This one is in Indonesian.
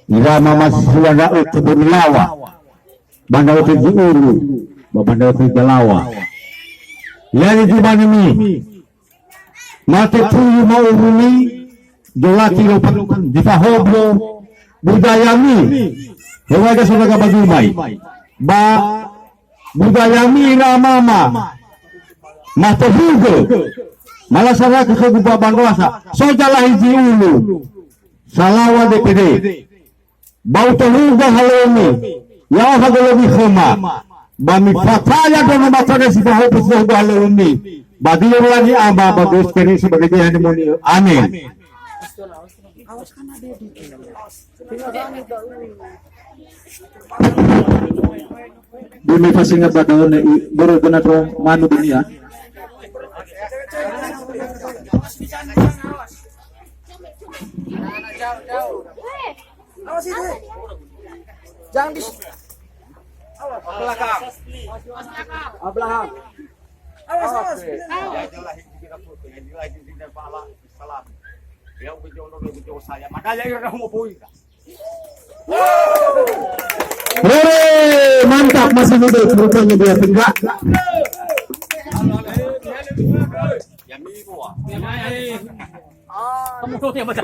Irama masih utu berlawa, banda utu diulu, banda utu jalawa. Yani di mana ni? Mati tuyu mau umi, jolati lopan di pahoblo budaya mi. Hewa ada sudah kabadumay. Ba budaya mi na mama. Matahugo. Malasara kesegupa bangwasa. So jalahi diulu. Salawa DPD. Bau tahuga haloni. Ya hagalobi khoma. Bami fataya dono matane si pahoblo sudah haloni. Badiyo lagi ama bagus kini sebagai hegemoni. Amin. Bumi pasti nggak pada baru benar manu dunia. Jangan di belakang. Belakang. Awas. Mantap, masih muda rupanya dia tegak. Kamu yang baca.